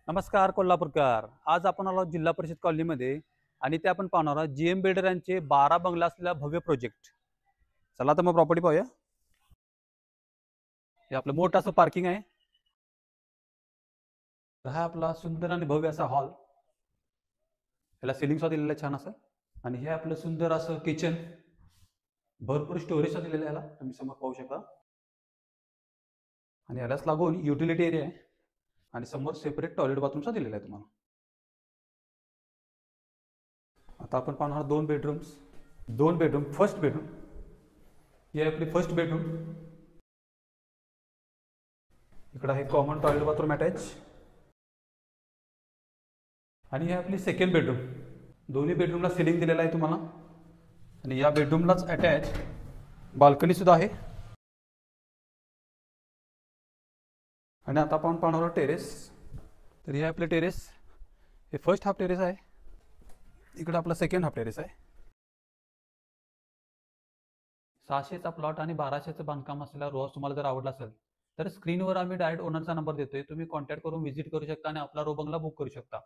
नमस्कार कोल्हापूरकर. आज आपण आलो जिल्हा परिषद कॉलनीमध्ये आणि ते आपण पाहणार आहोत जीएम बिल्डरांचे 12 बंगला असलेला भव्य प्रोजेक्ट. चला तर मग प्रॉपर्टी पाहूया. हे आपलं मोठं असं पार्किंग आहे. हा आपला सुंदर आणि भव्य असा हॉल. याला सिलिंग सुद्धा दिलेलं आहे छान असं. आणि हे आपलं सुंदर असं किचन. भरपूर स्टोरेज सुद्धा दिलेलं आहे याला, तुम्ही समोर पाहू शकता. आणि यालाच लागून युटिलिटी एरिया आहे आणि समोर सेपरेट टॉयलेट बाथरूम सुद्धा दिलेलं आहे तुम्हाला. आता आपण पाहणार दोन बेडरूम. फर्स्ट बेडरूम, ही आहे आपली फर्स्ट बेडरूम. इकडं आहे कॉमन टॉयलेट बाथरूम अटॅच. आणि ही आपली सेकंड बेडरूम. दोन्ही बेडरूमला सिलिंग दिलेलं आहे तुम्हाला. आणि या बेडरूमलाच अटॅच बाल्कनी सुद्धा आहे. आणि आता आपण पाहणार आहोत टेरेस. तर हे आपले टेरेस. हे फर्स्ट हाफ टेरेस आहे. इकडं आपला सेकंड हाफ टेरेस आहे. 600चा प्लॉट आणि 1200चं बांधकाम असलेला रो हाऊस तुम्हाला जर आवडला असेल तर स्क्रीनवर आम्ही डायरेक्ट ओनरचा नंबर देतोय. तुम्ही कॉन्टॅक्ट करून व्हिजिट करू शकता आणि आपला रो बंगला बुक करू शकता.